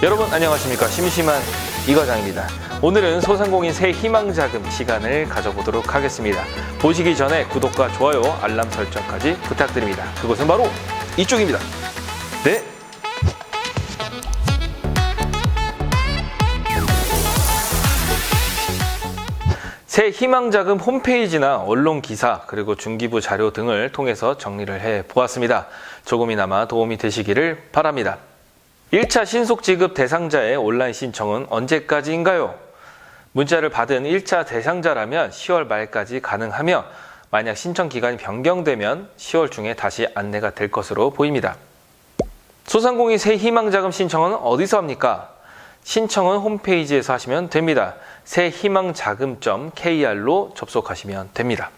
여러분 안녕하십니까. 심심한 이과장입니다. 오늘은 소상공인 새 희망자금 시간을 가져보도록 하겠습니다. 보시기 전에 구독과 좋아요, 알람 설정까지 부탁드립니다. 그것은 바로 이쪽입니다. 네. 새 희망자금 홈페이지나 언론 기사 그리고 중기부 자료 등을 통해서 정리를 해보았습니다. 조금이나마 도움이 되시기를 바랍니다. 1차 신속지급 대상자의 온라인 신청은 언제까지인가요? 문자를 받은 1차 대상자라면 10월 말까지 가능하며 만약 신청 기간이 변경되면 10월 중에 다시 안내가 될 것으로 보입니다. 소상공인 새 희망자금 신청은 어디서 합니까? 신청은 홈페이지에서 하시면 됩니다. 새희망자금.kr로 접속하시면 됩니다.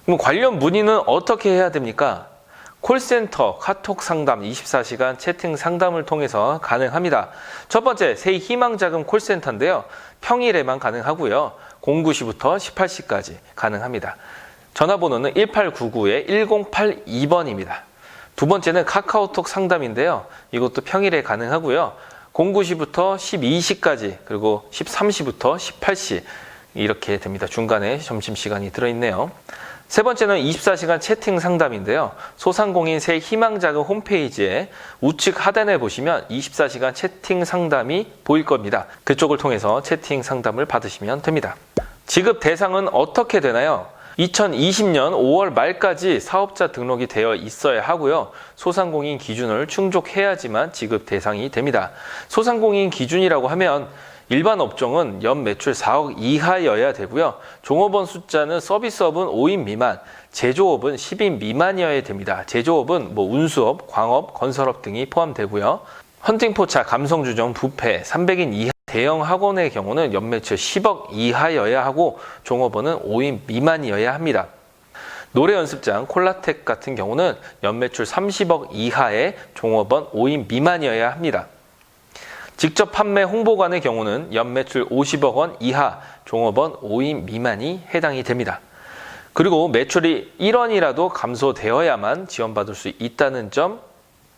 그럼 관련 문의는 어떻게 해야 됩니까? 콜센터, 카톡 상담, 24시간 채팅 상담을 통해서 가능합니다. 첫 번째, 새희망자금 콜센터인데요. 평일에만 가능하고요. 09시부터 18시까지 가능합니다. 전화번호는 1899-1082번입니다. 두 번째는 카카오톡 상담인데요. 이것도 평일에 가능하고요. 09시부터 12시까지 그리고 13시부터 18시 이렇게 됩니다. 중간에 점심시간이 들어있네요. 세 번째는 24시간 채팅 상담인데요. 소상공인 새 희망자금 홈페이지에 우측 하단에 보시면 24시간 채팅 상담이 보일 겁니다. 그쪽을 통해서 채팅 상담을 받으시면 됩니다. 지급 대상은 어떻게 되나요? 2020년 5월 말까지 사업자 등록이 되어 있어야 하고요. 소상공인 기준을 충족해야지만 지급 대상이 됩니다. 소상공인 기준이라고 하면 일반 업종은 연 매출 4억 이하여야 되고요. 종업원 숫자는 서비스업은 5인 미만, 제조업은 10인 미만이어야 됩니다. 제조업은 운수업, 광업, 건설업 등이 포함되고요. 헌팅포차, 감성주점, 뷔페, 300인 이하 대형 학원의 경우는 연매출 10억 이하여야 하고 종업원은 5인 미만이어야 합니다. 노래 연습장, 콜라텍 같은 경우는 연매출 30억 이하의 종업원 5인 미만이어야 합니다. 직접 판매 홍보관의 경우는 연매출 50억 원 이하, 종업원 5인 미만이 해당이 됩니다. 그리고 매출이 1원이라도 감소되어야만 지원받을 수 있다는 점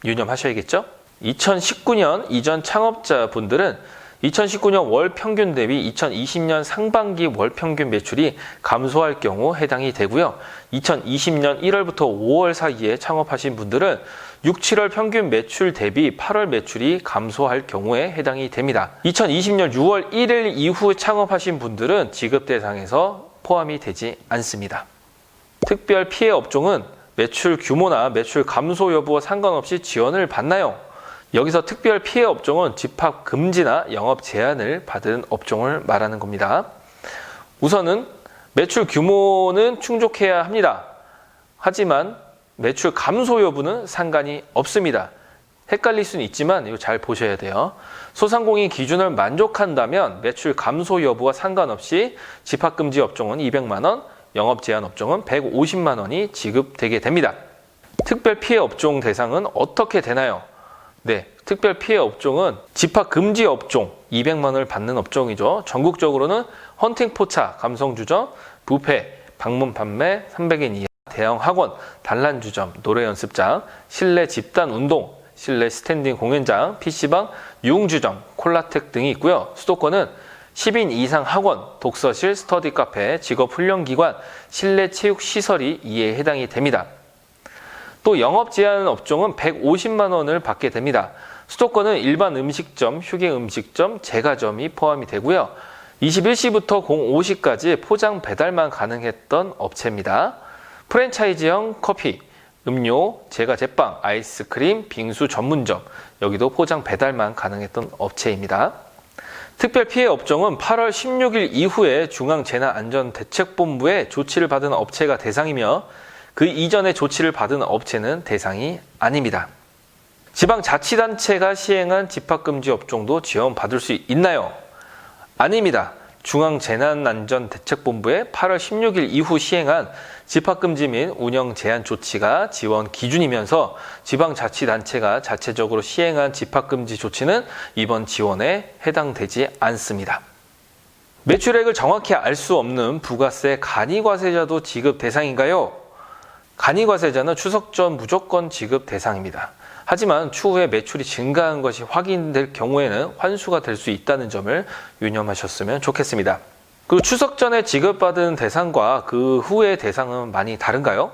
유념하셔야겠죠? 2019년 이전 창업자분들은 2019년 월 평균 대비 2020년 상반기 월 평균 매출이 감소할 경우 해당이 되고요. 2020년 1월부터 5월 사이에 창업하신 분들은 6, 7월 평균 매출 대비 8월 매출이 감소할 경우에 해당이 됩니다. 2020년 6월 1일 이후 창업하신 분들은 지급 대상에서 포함이 되지 않습니다. 특별 피해 업종은 매출 규모나 매출 감소 여부와 상관없이 지원을 받나요? 여기서 특별 피해 업종은 집합 금지나 영업 제한을 받은 업종을 말하는 겁니다. 우선은 매출 규모는 충족해야 합니다. 하지만 매출 감소 여부는 상관이 없습니다. 헷갈릴 수는 있지만 이거 잘 보셔야 돼요. 소상공인 기준을 만족한다면 매출 감소 여부와 상관없이 집합 금지 업종은 200만 원, 영업 제한 업종은 150만 원이 지급되게 됩니다. 특별 피해 업종 대상은 어떻게 되나요? 네, 특별 피해 업종은 집합 금지 업종 200만 원을 받는 업종이죠. 전국적으로는 헌팅포차, 감성주점, 뷔페, 방문 판매, 300인 이하, 대형 학원, 단란주점, 노래연습장, 실내 집단 운동, 실내 스탠딩 공연장, PC방, 유흥주점, 콜라텍 등이 있고요. 수도권은 10인 이상 학원, 독서실, 스터디 카페, 직업훈련기관, 실내 체육시설이 이에 해당이 됩니다. 또 영업 제한 업종은 150만 원을 받게 됩니다. 수도권은 일반 음식점, 휴게 음식점, 제과점이 포함이 되고요. 21시부터 05시까지 포장 배달만 가능했던 업체입니다. 프랜차이즈형 커피, 음료, 제과 제빵, 아이스크림, 빙수 전문점, 여기도 포장 배달만 가능했던 업체입니다. 특별 피해 업종은 8월 16일 이후에 중앙재난안전대책본부의 조치를 받은 업체가 대상이며 그 이전에 조치를 받은 업체는 대상이 아닙니다. 지방자치단체가 시행한 집합금지 업종도 지원받을 수 있나요? 아닙니다. 중앙재난안전대책본부의 8월 16일 이후 시행한 집합금지 및 운영 제한 조치가 지원 기준이면서 지방자치단체가 자체적으로 시행한 집합금지 조치는 이번 지원에 해당되지 않습니다. 매출액을 정확히 알 수 없는 부가세 간이과세자도 지급 대상인가요? 간이과세자는 추석 전 무조건 지급 대상입니다. 하지만 추후에 매출이 증가한 것이 확인될 경우에는 환수가 될 수 있다는 점을 유념하셨으면 좋겠습니다. 그리고 추석 전에 지급받은 대상과 그 후의 대상은 많이 다른가요?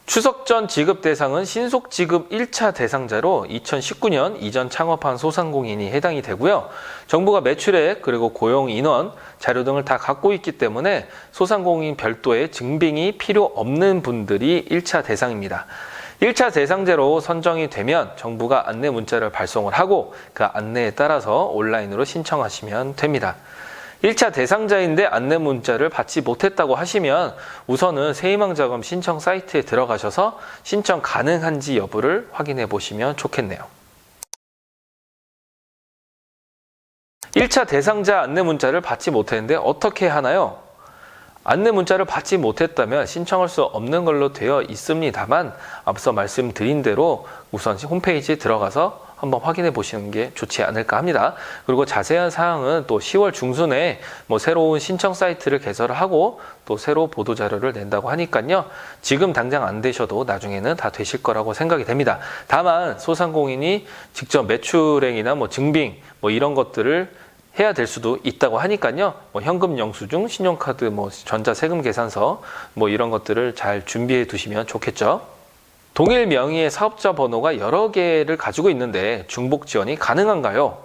추석 전 지급 대상은 신속 지급 1차 대상자로 2019년 이전 창업한 소상공인이 해당이 되고요. 정부가 매출액 그리고 고용 인원, 자료 등을 다 갖고 있기 때문에 소상공인 별도의 증빙이 필요 없는 분들이 1차 대상입니다. 1차 대상자로 선정이 되면 정부가 안내 문자를 발송을 하고 그 안내에 따라서 온라인으로 신청하시면 됩니다. 1차 대상자인데 안내 문자를 받지 못했다고 하시면 우선은 세희망자금 신청 사이트에 들어가셔서 신청 가능한지 여부를 확인해 보시면 좋겠네요. 1차 대상자 안내 문자를 받지 못했는데 어떻게 하나요? 안내 문자를 받지 못했다면 신청할 수 없는 걸로 되어 있습니다만 앞서 말씀드린 대로 우선 홈페이지에 들어가서 한번 확인해 보시는 게 좋지 않을까 합니다. 그리고 자세한 사항은 또 10월 중순에 새로운 신청 사이트를 개설을 하고 또 새로 보도 자료를 낸다고 하니까요. 지금 당장 안 되셔도 나중에는 다 되실 거라고 생각이 됩니다. 다만 소상공인이 직접 매출액이나 증빙 이런 것들을 해야 될 수도 있다고 하니까요. 현금 영수증, 신용카드, 전자세금 계산서 이런 것들을 잘 준비해 두시면 좋겠죠. 동일 명의의 사업자 번호가 여러 개를 가지고 있는데 중복 지원이 가능한가요?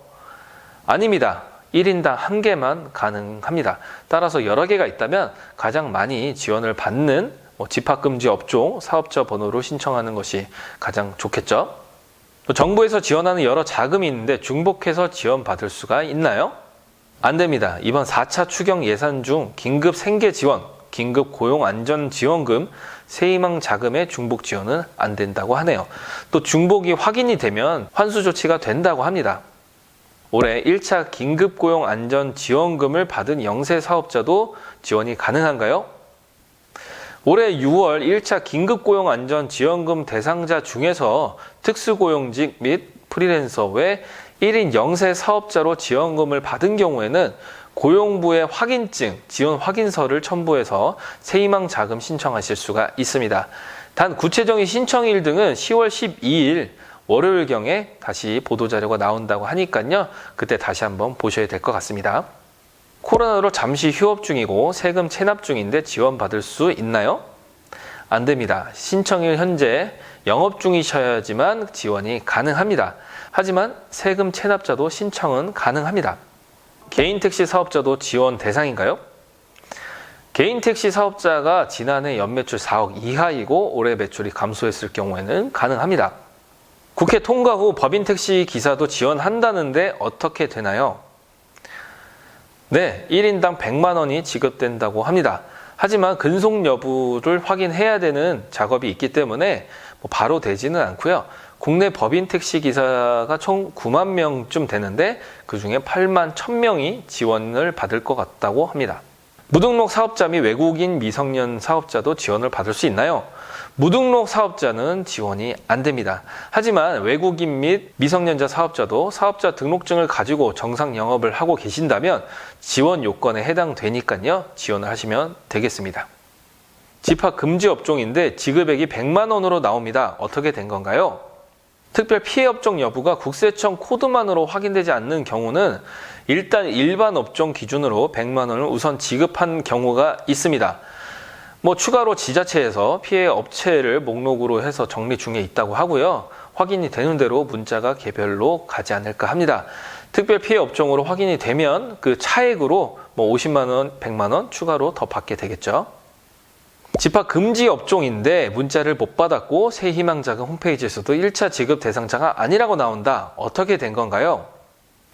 아닙니다. 1인당 1개만 가능합니다. 따라서 여러 개가 있다면 가장 많이 지원을 받는 집합금지 업종 사업자 번호로 신청하는 것이 가장 좋겠죠. 정부에서 지원하는 여러 자금이 있는데 중복해서 지원받을 수가 있나요? 안 됩니다. 이번 4차 추경 예산 중 긴급 생계 지원, 긴급 고용 안전 지원금, 세희망 자금의 중복 지원은 안 된다고 하네요. 또 중복이 확인이 되면 환수 조치가 된다고 합니다. 올해 1차 긴급 고용 안전 지원금을 받은 영세 사업자도 지원이 가능한가요? 올해 6월 1차 긴급 고용 안전 지원금 대상자 중에서 특수고용직 및 프리랜서 외 1인 영세 사업자로 지원금을 받은 경우에는 고용부의 확인증, 지원 확인서를 첨부해서 세희망 자금 신청하실 수가 있습니다. 단 구체적인 신청일 등은 10월 12일 월요일경에 다시 보도자료가 나온다고 하니까요. 그때 다시 한번 보셔야 될 것 같습니다. 코로나로 잠시 휴업 중이고 세금 체납 중인데 지원받을 수 있나요? 안 됩니다. 신청일 현재 영업 중이셔야지만 지원이 가능합니다. 하지만 세금 체납자도 신청은 가능합니다. 개인 택시 사업자도 지원 대상인가요? 개인 택시 사업자가 지난해 연매출 4억 이하이고 올해 매출이 감소했을 경우에는 가능합니다. 국회 통과 후 법인 택시 기사도 지원한다는데 어떻게 되나요? 네, 1인당 100만 원이 지급된다고 합니다. 하지만 근속 여부를 확인해야 되는 작업이 있기 때문에 바로 되지는 않고요. 국내 법인 택시 기사가 총 9만 명쯤 되는데 그중에 8만 1,000명이 지원을 받을 것 같다고 합니다. 무등록 사업자 및 외국인 미성년 사업자도 지원을 받을 수 있나요? 무등록 사업자는 지원이 안 됩니다. 하지만 외국인 및 미성년자 사업자도 사업자 등록증을 가지고 정상 영업을 하고 계신다면 지원 요건에 해당되니까요. 지원을 하시면 되겠습니다. 집합 금지 업종인데 지급액이 100만 원으로 나옵니다. 어떻게 된 건가요? 특별 피해 업종 여부가 국세청 코드만으로 확인되지 않는 경우는 일단 일반 업종 기준으로 100만 원을 우선 지급한 경우가 있습니다. 추가로 지자체에서 피해 업체를 목록으로 해서 정리 중에 있다고 하고요. 확인이 되는 대로 문자가 개별로 가지 않을까 합니다. 특별 피해 업종으로 확인이 되면 그 차액으로 50만 원, 100만 원 추가로 더 받게 되겠죠. 집합 금지 업종인데 문자를 못 받았고 세희망자금 홈페이지에서도 1차 지급 대상자가 아니라고 나온다. 어떻게 된 건가요?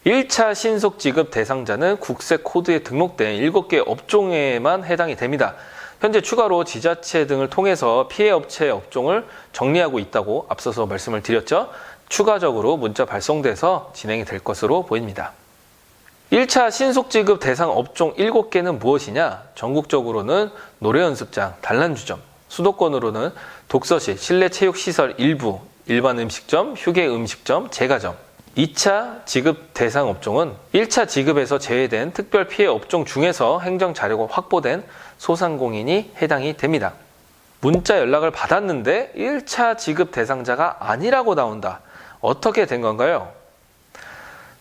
1차 신속 지급 대상자는 국세 코드에 등록된 7개 업종에만 해당이 됩니다. 현재 추가로 지자체 등을 통해서 피해 업체 업종을 정리하고 있다고 앞서서 말씀을 드렸죠. 추가적으로 문자 발송돼서 진행이 될 것으로 보입니다. 1차 신속지급 대상 업종 7개는 무엇이냐? 전국적으로는 노래연습장, 단란주점, 수도권으로는 독서실, 실내체육시설 일부, 일반 음식점, 휴게 음식점, 제과점. 2차 지급 대상 업종은 1차 지급에서 제외된 특별 피해 업종 중에서 행정자료가 확보된 소상공인이 해당이 됩니다. 문자 연락을 받았는데 1차 지급 대상자가 아니라고 나온다. 어떻게 된 건가요?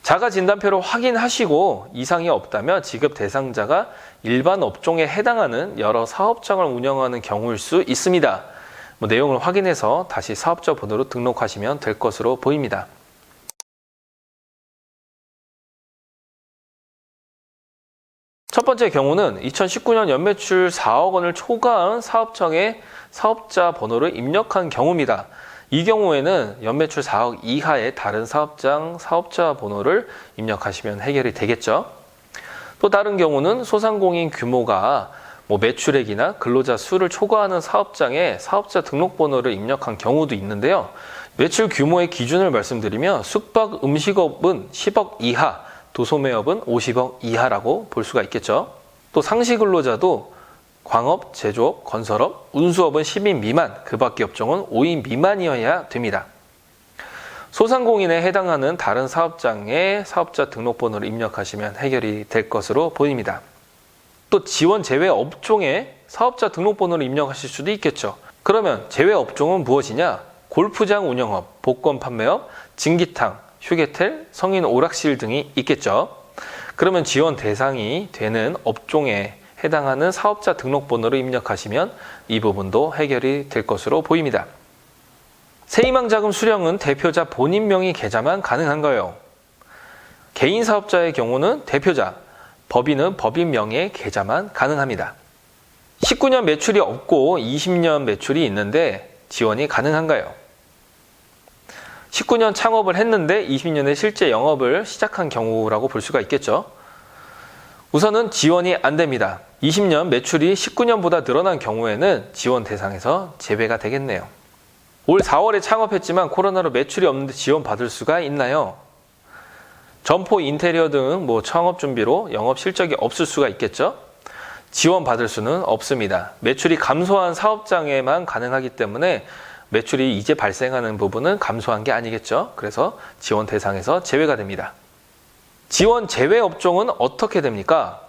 자가 진단표로 확인하시고 이상이 없다면 지급 대상자가 일반 업종에 해당하는 여러 사업장을 운영하는 경우일 수 있습니다. 내용을 확인해서 다시 사업자 번호로 등록하시면 될 것으로 보입니다. 첫 번째 경우는 2019년 연매출 4억 원을 초과한 사업장에 사업자 번호를 입력한 경우입니다. 이 경우에는 연매출 4억 이하의 다른 사업장 사업자 번호를 입력하시면 해결이 되겠죠. 또 다른 경우는 소상공인 규모가 매출액이나 근로자 수를 초과하는 사업장에 사업자 등록번호를 입력한 경우도 있는데요. 매출 규모의 기준을 말씀드리면 숙박 음식업은 10억 이하, 도소매업은 50억 이하라고 볼 수가 있겠죠. 또 상시 근로자도 광업, 제조업, 건설업, 운수업은 10인 미만, 그 밖의 업종은 5인 미만이어야 됩니다. 소상공인에 해당하는 다른 사업장에 사업자 등록번호를 입력하시면 해결이 될 것으로 보입니다. 또 지원 제외 업종에 사업자 등록번호를 입력하실 수도 있겠죠. 그러면 제외 업종은 무엇이냐? 골프장 운영업, 복권 판매업, 진기탕, 휴게텔, 성인 오락실 등이 있겠죠. 그러면 지원 대상이 되는 업종에 해당하는 사업자 등록번호를 입력하시면 이 부분도 해결이 될 것으로 보입니다. 새희망자금 수령은 대표자 본인 명의 계좌만 가능한가요? 개인 사업자의 경우는 대표자, 법인은 법인 명의 계좌만 가능합니다. 19년 매출이 없고 20년 매출이 있는데 지원이 가능한가요? 19년 창업을 했는데 20년에 실제 영업을 시작한 경우라고 볼 수가 있겠죠. 우선은 지원이 안 됩니다. 20년 매출이 19년보다 늘어난 경우에는 지원 대상에서 제외가 되겠네요. 올 4월에 창업했지만 코로나로 매출이 없는데 지원 받을 수가 있나요? 점포 인테리어 등 창업 준비로 영업 실적이 없을 수가 있겠죠? 지원 받을 수는 없습니다. 매출이 감소한 사업장에만 가능하기 때문에 매출이 이제 발생하는 부분은 감소한 게 아니겠죠? 그래서 지원 대상에서 제외가 됩니다. 지원 제외 업종은 어떻게 됩니까?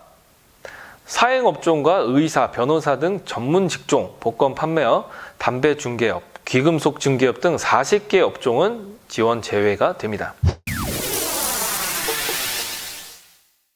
사행업종과 의사, 변호사 등 전문 직종, 복권 판매업, 담배 중개업, 귀금속 중개업 등 40개 업종은 지원 제외가 됩니다.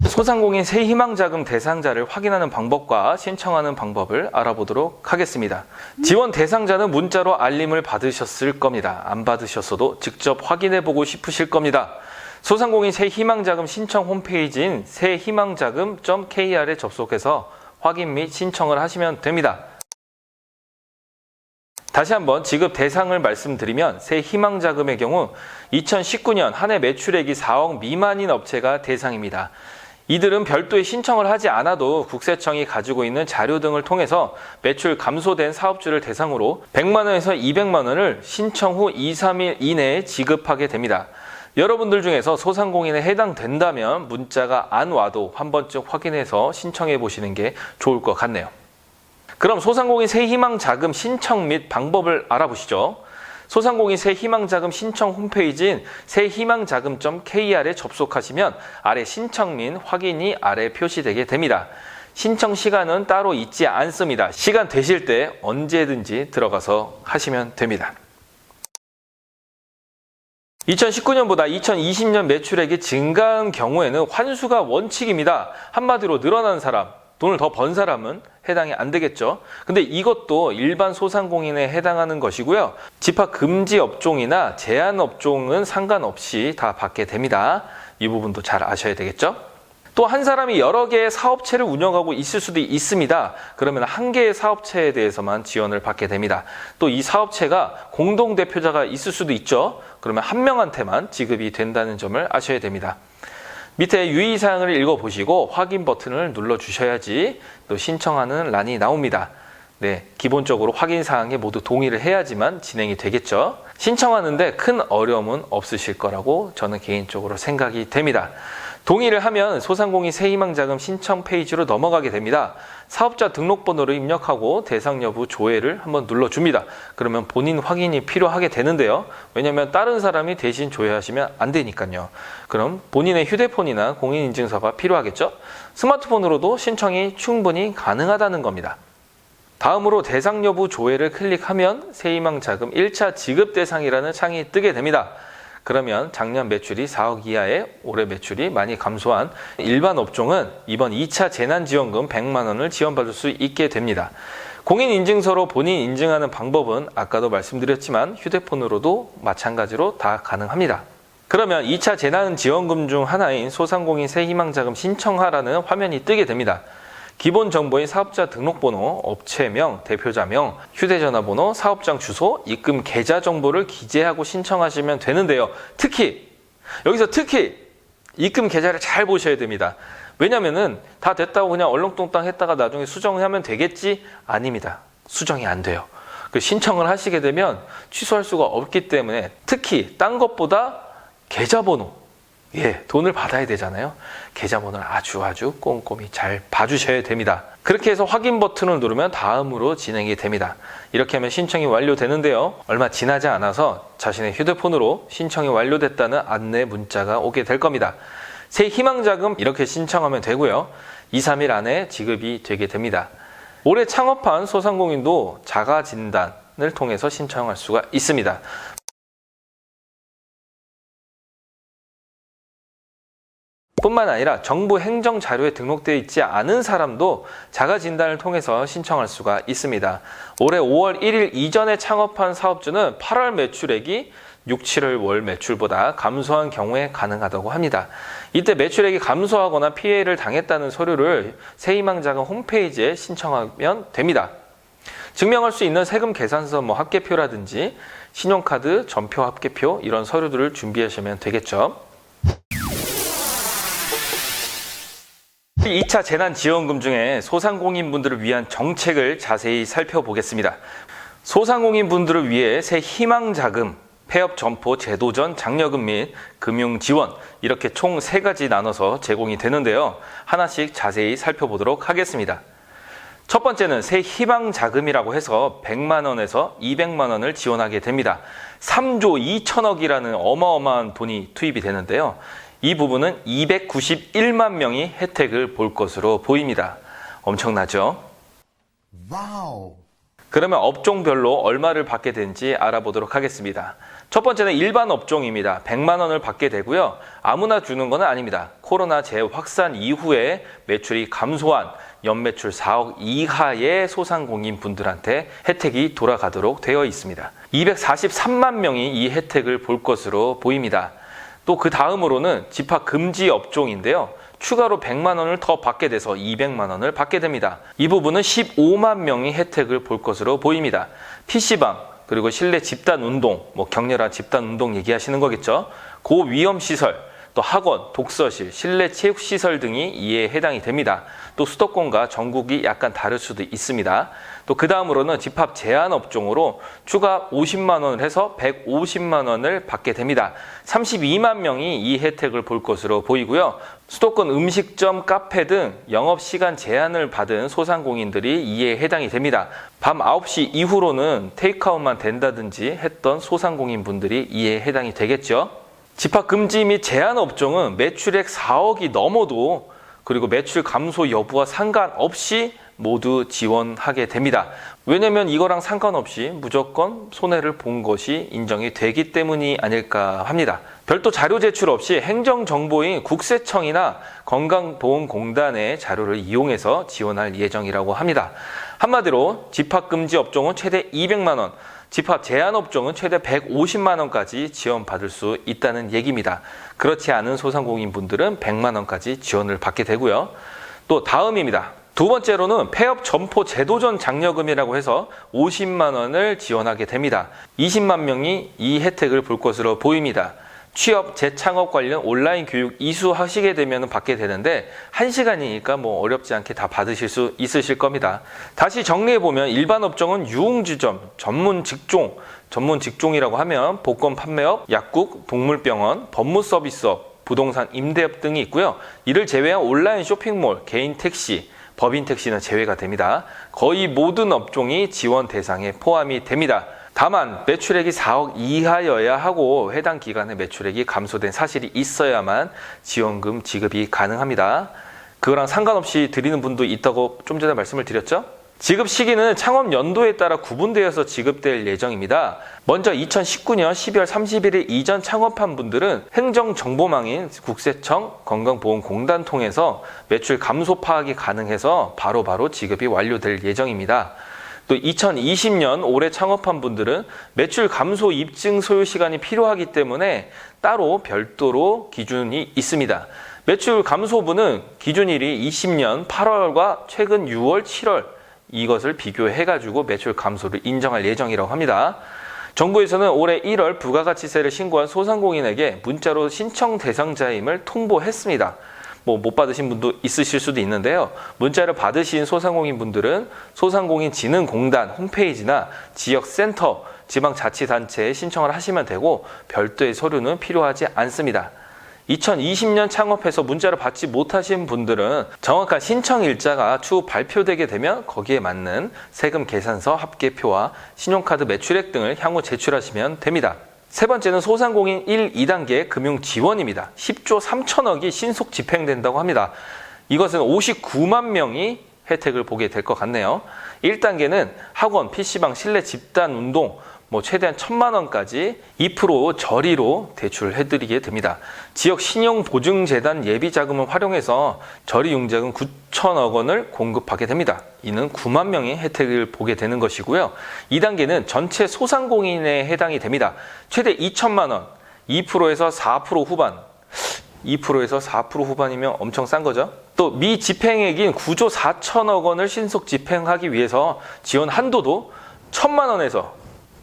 소상공인 새희망자금 대상자를 확인하는 방법과 신청하는 방법을 알아보도록 하겠습니다. 지원 대상자는 문자로 알림을 받으셨을 겁니다. 안 받으셨어도 직접 확인해보고 싶으실 겁니다. 소상공인 새희망자금 신청 홈페이지인 새희망자금.kr에 접속해서 확인 및 신청을 하시면 됩니다. 다시 한번 지급 대상을 말씀드리면 새희망자금의 경우 2019년 한 해 매출액이 4억 미만인 업체가 대상입니다. 이들은 별도의 신청을 하지 않아도 국세청이 가지고 있는 자료 등을 통해서 매출 감소된 사업주를 대상으로 100만 원에서 200만 원을 신청 후 2, 3일 이내에 지급하게 됩니다. 여러분들 중에서 소상공인에 해당된다면 문자가 안 와도 한 번쯤 확인해서 신청해 보시는 게 좋을 것 같네요. 그럼 소상공인 새희망자금 신청 및 방법을 알아보시죠. 소상공인 새희망자금 신청 홈페이지인 새희망자금.kr에 접속하시면 아래 신청 및 확인이 아래 표시되게 됩니다. 신청 시간은 따로 있지 않습니다. 시간 되실 때 언제든지 들어가서 하시면 됩니다. 2019년보다 2020년 매출액이 증가한 경우에는 환수가 원칙입니다. 한마디로 늘어난 사람, 돈을 더 번 사람은 해당이 안 되겠죠. 근데 이것도 일반 소상공인에 해당하는 것이고요. 집합 금지 업종이나 제한 업종은 상관없이 다 받게 됩니다. 이 부분도 잘 아셔야 되겠죠. 또 한 사람이 여러 개의 사업체를 운영하고 있을 수도 있습니다. 그러면 한 개의 사업체에 대해서만 지원을 받게 됩니다. 또 이 사업체가 공동대표자가 있을 수도 있죠. 그러면 한 명한테만 지급이 된다는 점을 아셔야 됩니다. 밑에 유의사항을 읽어보시고 확인 버튼을 눌러주셔야지 또 신청하는 란이 나옵니다. 네, 기본적으로 확인사항에 모두 동의를 해야지만 진행이 되겠죠. 신청하는데 큰 어려움은 없으실 거라고 저는 개인적으로 생각이 됩니다. 동의를 하면 소상공인 새희망자금 신청 페이지로 넘어가게 됩니다. 사업자 등록번호를 입력하고 대상 여부 조회를 한번 눌러줍니다. 그러면 본인 확인이 필요하게 되는데요. 왜냐하면 다른 사람이 대신 조회하시면 안 되니까요. 그럼 본인의 휴대폰이나 공인인증서가 필요하겠죠. 스마트폰으로도 신청이 충분히 가능하다는 겁니다. 다음으로 대상 여부 조회를 클릭하면 새희망 자금 1차 지급 대상이라는 창이 뜨게 됩니다. 그러면 작년 매출이 4억 이하에 올해 매출이 많이 감소한 일반 업종은 이번 2차 재난지원금 100만 원을 지원받을 수 있게 됩니다. 공인인증서로 본인 인증하는 방법은 아까도 말씀드렸지만 휴대폰으로도 마찬가지로 다 가능합니다. 그러면 2차 재난지원금 중 하나인 소상공인 새희망자금 신청하라는 화면이 뜨게 됩니다. 기본 정보인 사업자 등록번호, 업체명, 대표자명, 휴대전화번호, 사업장 주소, 입금 계좌 정보를 기재하고 신청하시면 되는데요. 여기서 특히 입금 계좌를 잘 보셔야 됩니다. 왜냐면은 다 됐다고 그냥 얼렁뚱땅 했다가 나중에 수정하면 되겠지? 아닙니다. 수정이 안 돼요. 그 신청을 하시게 되면 취소할 수가 없기 때문에 특히 딴 것보다 계좌번호, 돈을 받아야 되잖아요. 계좌번호를 아주 꼼꼼히 잘 봐주셔야 됩니다. 그렇게 해서 확인 버튼을 누르면 다음으로 진행이 됩니다. 이렇게 하면 신청이 완료되는데요. 얼마 지나지 않아서 자신의 휴대폰으로 신청이 완료됐다는 안내 문자가 오게 될 겁니다. 새희망자금 이렇게 신청하면 되고요. 2, 3일 안에 지급이 되게 됩니다. 올해 창업한 소상공인도 자가진단을 통해서 신청할 수가 있습니다. 뿐만 아니라 정부 행정자료에 등록되어 있지 않은 사람도 자가진단을 통해서 신청할 수가 있습니다. 올해 5월 1일 이전에 창업한 사업주는 8월 매출액이 6, 7월 월 매출보다 감소한 경우에 가능하다고 합니다. 이때 매출액이 감소하거나 피해를 당했다는 서류를 새희망자금 홈페이지에 신청하면 됩니다. 증명할 수 있는 세금 계산서 합계표라든지 신용카드, 전표 합계표 이런 서류들을 준비하시면 되겠죠. 2차 재난지원금 중에 소상공인분들을 위한 정책을 자세히 살펴보겠습니다. 소상공인분들을 위해 새희망자금, 폐업 점포 제도전 장려금 및 금융지원 이렇게 총 3가지 나눠서 제공이 되는데요. 하나씩 자세히 살펴보도록 하겠습니다. 첫 번째는 새희망자금이라고 해서 100만 원에서 200만 원을 지원하게 됩니다. 3조 2천억이라는 어마어마한 돈이 투입이 되는데요. 이 부분은 291만 명이 혜택을 볼 것으로 보입니다. 엄청나죠? 와우. 그러면 업종별로 얼마를 받게 되는지 알아보도록 하겠습니다. 첫 번째는 일반 업종입니다. 100만 원을 받게 되고요. 아무나 주는 건 아닙니다. 코로나 재확산 이후에 매출이 감소한 연매출 4억 이하의 소상공인 분들한테 혜택이 돌아가도록 되어 있습니다. 243만 명이 이 혜택을 볼 것으로 보입니다. 또 그 다음으로는 집합금지 업종인데요. 추가로 100만 원을 더 받게 돼서 200만 원을 받게 됩니다. 이 부분은 15만 명이 혜택을 볼 것으로 보입니다. PC방, 그리고 실내 집단운동, 격렬한 집단운동 얘기하시는 거겠죠. 고위험시설, 또 학원, 독서실, 실내 체육시설 등이 이에 해당이 됩니다. 또 수도권과 전국이 약간 다를 수도 있습니다. 또 그 다음으로는 집합 제한 업종으로 추가 50만 원을 해서 150만 원을 받게 됩니다. 32만 명이 이 혜택을 볼 것으로 보이고요. 수도권 음식점, 카페 등 영업시간 제한을 받은 소상공인들이 이에 해당이 됩니다. 밤 9시 이후로는 테이크아웃만 된다든지 했던 소상공인 분들이 이에 해당이 되겠죠. 집합금지 및 제한 업종은 매출액 4억이 넘어도 그리고 매출 감소 여부와 상관없이 모두 지원하게 됩니다. 왜냐면 이거랑 상관없이 무조건 손해를 본 것이 인정이 되기 때문이 아닐까 합니다. 별도 자료 제출 없이 행정정보인 국세청이나 건강보험공단의 자료를 이용해서 지원할 예정이라고 합니다. 한마디로 집합금지 업종은 최대 200만 원, 집합 제한 업종은 최대 150만 원까지 지원받을 수 있다는 얘기입니다. 그렇지 않은 소상공인분들은 100만 원까지 지원을 받게 되고요. 또 다음입니다. 두 번째로는 폐업 점포 제도전 장려금이라고 해서 50만 원을 지원하게 됩니다. 20만 명이 이 혜택을 볼 것으로 보입니다. 취업, 재창업 관련 온라인 교육 이수하시게 되면 받게 되는데 1시간이니까 어렵지 않게 다 받으실 수 있으실 겁니다. 다시 정리해보면 일반 업종은 유흥주점, 전문 직종이라고 하면 복권 판매업, 약국, 동물병원, 법무서비스업, 부동산 임대업 등이 있고요. 이를 제외한 온라인 쇼핑몰, 개인 택시, 법인 택시는 제외가 됩니다. 거의 모든 업종이 지원 대상에 포함이 됩니다. 다만 매출액이 4억 이하여야 하고 해당 기간에 매출액이 감소된 사실이 있어야만 지원금 지급이 가능합니다. 그거랑 상관없이 드리는 분도 있다고 좀 전에 말씀을 드렸죠? 지급 시기는 창업 연도에 따라 구분되어서 지급될 예정입니다. 먼저 2019년 12월 31일 이전 창업한 분들은 행정정보망인 국세청, 건강보험공단 통해서 매출 감소 파악이 가능해서 바로바로 지급이 완료될 예정입니다. 또 2020년 올해 창업한 분들은 매출 감소 입증 소요 시간이 필요하기 때문에 따로 별도로 기준이 있습니다. 매출 감소분은 기준일이 20년 8월과 최근 6월, 7월 이것을 비교해가지고 매출 감소를 인정할 예정이라고 합니다. 정부에서는 올해 1월 부가가치세를 신고한 소상공인에게 문자로 신청 대상자임을 통보했습니다. 못 받으신 분도 있으실 수도 있는데요. 문자를 받으신 소상공인 분들은 소상공인진흥공단 홈페이지나 지역센터, 지방자치단체에 신청을 하시면 되고 별도의 서류는 필요하지 않습니다. 2020년 창업해서 문자를 받지 못하신 분들은 정확한 신청 일자가 추후 발표되게 되면 거기에 맞는 세금 계산서 합계표와 신용카드 매출액 등을 향후 제출하시면 됩니다. 세 번째는 소상공인 1, 2단계 금융 지원입니다. 10조 3천억이 신속 집행된다고 합니다. 이것은 59만 명이 혜택을 보게 될 것 같네요. 1단계는 학원, PC방, 실내 집단 운동, 최대한 1,000만 원까지 2% 저리로 대출을 해드리게 됩니다. 지역 신용보증재단 예비자금을 활용해서 저리융자금 9천억 원을 공급하게 됩니다. 이는 9만 명이 혜택을 보게 되는 것이고요. 2단계는 전체 소상공인에 해당이 됩니다. 최대 2천만 원, 2%에서 4% 후반. 2%에서 4% 후반이면 엄청 싼 거죠. 또 미집행액인 9조 4천억 원을 신속 집행하기 위해서 지원 한도도 1,000만 원에서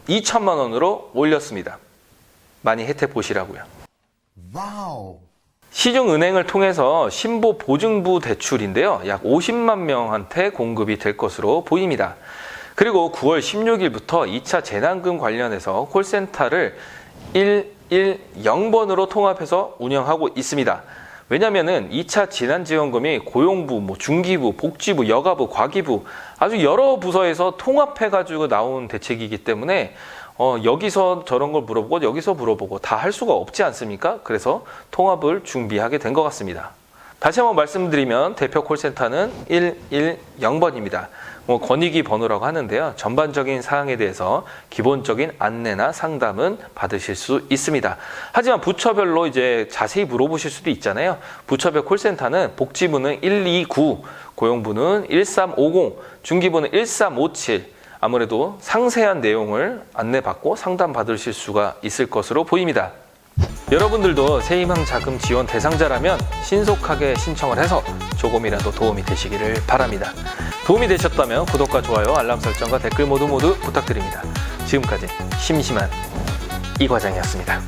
2천만 원으로 올렸습니다. 많이 혜택 보시라고요. 와우. 시중은행을 통해서 신보보증부 대출인데요. 약 50만 명한테 공급이 될 것으로 보입니다. 그리고 9월 16일부터 2차 재난금 관련해서 콜센터를 110번으로 통합해서 운영하고 있습니다. 왜냐하면 2차 재난지원금이 고용부, 중기부, 복지부, 여가부, 과기부 아주 여러 부서에서 통합해가지고 나온 대책이기 때문에 여기서 저런 걸 물어보고 여기서 물어보고 다 할 수가 없지 않습니까? 그래서 통합을 준비하게 된 것 같습니다. 다시 한번 말씀드리면 대표 콜센터는 110번입니다. 권익위 번호라고 하는데요. 전반적인 사항에 대해서 기본적인 안내나 상담은 받으실 수 있습니다. 하지만 부처별로 이제 자세히 물어보실 수도 있잖아요. 부처별 콜센터는 복지부는 129, 고용부는 1350, 중기부는 1357. 아무래도 상세한 내용을 안내받고 상담받으실 수가 있을 것으로 보입니다. 여러분들도 새희망 자금 지원 대상자라면 신속하게 신청을 해서 조금이라도 도움이 되시기를 바랍니다. 도움이 되셨다면 구독과 좋아요, 알람 설정과 댓글 모두 부탁드립니다. 지금까지 심심한 이 과장이었습니다.